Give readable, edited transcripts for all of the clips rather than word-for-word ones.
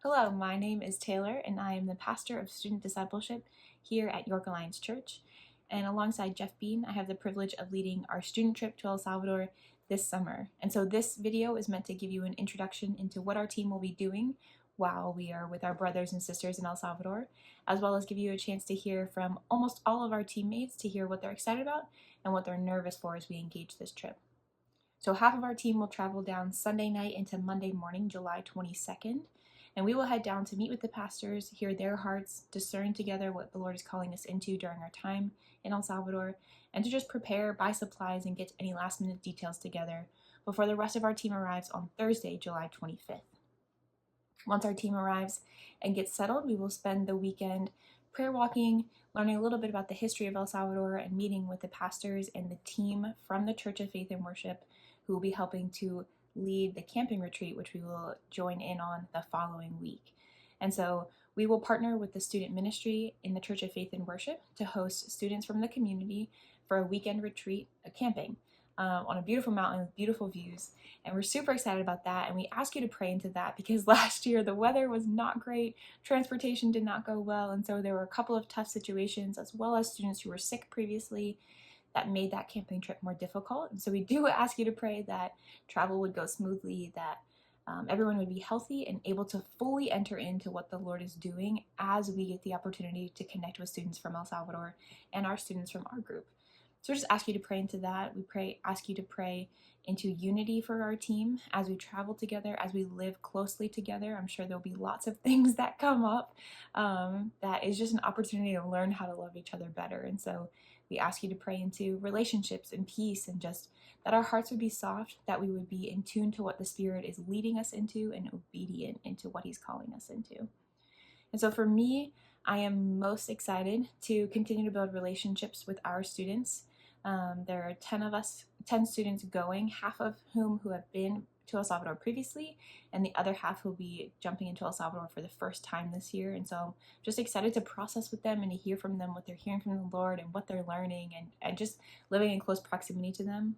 Hello, my name is Taylor, and I am the pastor of student discipleship here at York Alliance Church. And alongside Jeff Bean, I have the privilege of leading our student trip to El Salvador this summer. And so this video is meant to give you an introduction into what our team will be doing while we are with our brothers and sisters in El Salvador, as well as give you a chance to hear from almost all of our teammates to hear what they're excited about and what they're nervous for as we engage this trip. So half of our team will travel down Sunday night into Monday morning, July 22nd. And we will head down to meet with the pastors, hear their hearts, discern together what the Lord is calling us into during our time in El Salvador, and to just prepare, buy supplies, and get any last minute details together before the rest of our team arrives on Thursday, July 25th. Once our team arrives and gets settled, we will spend the weekend prayer walking, learning a little bit about the history of El Salvador, and meeting with the pastors and the team from the Church of Faith and Worship who will be helping to lead the camping retreat, which we will join in on the following week. And so we will partner with the student ministry in the Church of Faith and Worship to host students from the community for a weekend retreat, a camping on a beautiful mountain with beautiful views. And we're super excited about that. And we ask you to pray into that because last year the weather was not great. Transportation did not go well. And so there were a couple of tough situations, as well as students who were sick previously, that made that camping trip more difficult. And so we do ask you to pray that travel would go smoothly, that everyone would be healthy and able to fully enter into what the Lord is doing as we get the opportunity to connect with students from El Salvador and our students from our group. So we just ask you to pray into that. Ask you to pray into unity for our team as we travel together, as we live closely together. I'm sure there'll be lots of things that come up that is just an opportunity to learn how to love each other better. And so we ask you to pray into relationships and peace, and just that our hearts would be soft, that we would be in tune to what the Spirit is leading us into and obedient into what He's calling us into. And so for me, I am most excited to continue to build relationships with our students. There are 10 students going, half of whom who have been to El Salvador previously, and the other half will be jumping into El Salvador for the first time this year. And so I'm just excited to process with them and to hear from them what they're hearing from the Lord and what they're learning, and just living in close proximity to them,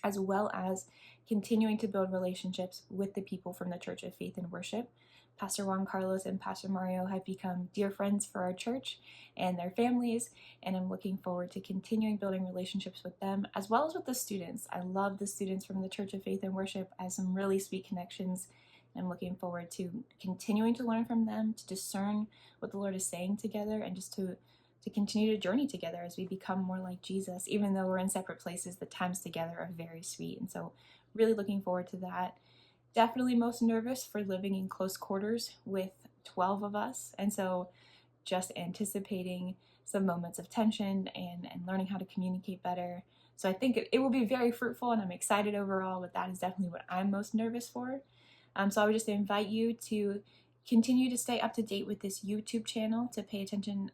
as well as continuing to build relationships with the people from the Church of Faith and Worship. Pastor Juan Carlos and Pastor Mario have become dear friends for our church and their families, and I'm looking forward to continuing building relationships with them as well as with the students. I love the students from the Church of Faith and Worship. I have some really sweet connections, and I'm looking forward to continuing to learn from them, to discern what the Lord is saying together, and just to continue to journey together as we become more like Jesus. Even though we're in separate places, the times together are very sweet, and so really looking forward to that. Definitely most nervous for living in close quarters with 12 of us, and so just anticipating some moments of tension and learning how to communicate better. So I think it will be very fruitful, and I'm excited overall, but that is definitely what I'm most nervous for. So I would just invite you to continue to stay up to date with this YouTube channel, to pay attention.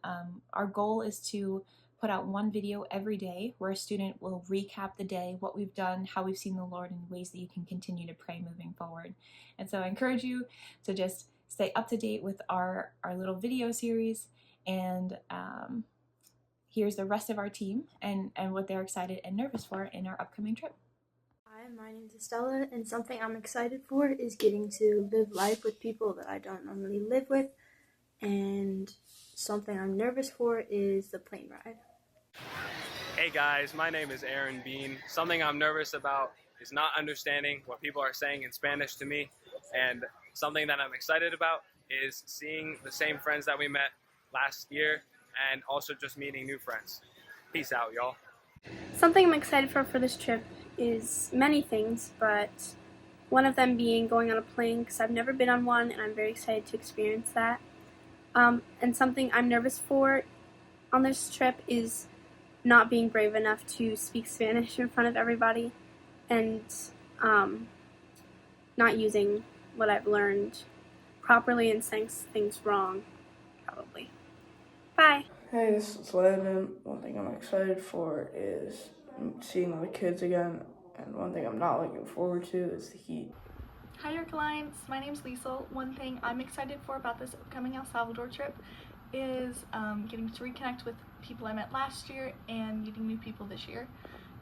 Our goal is to put out one video every day where a student will recap the day, what we've done, how we've seen the Lord, and ways that you can continue to pray moving forward. And so I encourage you to just stay up to date with our little video series, and here's the rest of our team and what they're excited and nervous for in our upcoming trip. Hi, my name is Estella, and something I'm excited for is getting to live life with people that I don't normally live with, and something I'm nervous for is the plane ride. Hey guys, my name is Aaron Bean. Something I'm nervous about is not understanding what people are saying in Spanish to me, and something that I'm excited about is seeing the same friends that we met last year and also just meeting new friends. Peace out, y'all. Something I'm excited for this trip is many things, but one of them being going on a plane, because I've never been on one and I'm very excited to experience that. And something I'm nervous for on this trip is not being brave enough to speak Spanish in front of everybody, and not using what I've learned properly and saying things wrong, probably. Bye! Hey, this is Landon. One thing I'm excited for is seeing all the kids again, and one thing I'm not looking forward to is the heat. Hi York Alliance, my name's Liesel. One thing I'm excited for about this upcoming El Salvador trip is getting to reconnect with people I met last year and meeting new people this year.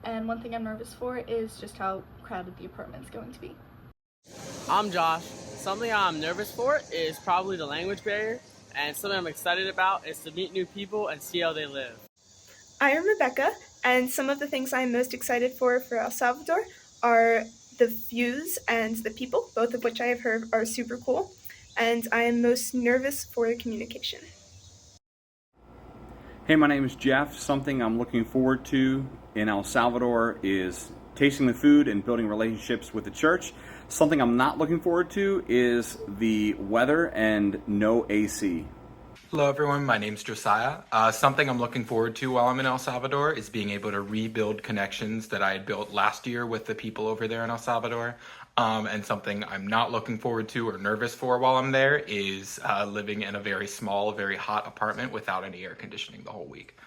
And one thing I'm nervous for is just how crowded the apartment's going to be. I'm Josh. Something I'm nervous for is probably the language barrier, and something I'm excited about is to meet new people and see how they live. I am Rebecca, and some of the things I'm most excited for El Salvador are the views and the people, both of which I have heard are super cool, and I am most nervous for the communication. Hey, my name is Jeff. Something I'm looking forward to in El Salvador is tasting the food and building relationships with the church. Something I'm not looking forward to is the weather and no AC. Hello everyone, my name's Josiah. Something I'm looking forward to while I'm in El Salvador is being able to rebuild connections that I had built last year with the people over there in El Salvador. And something I'm not looking forward to or nervous for while I'm there is living in a very small, very hot apartment without any air conditioning the whole week.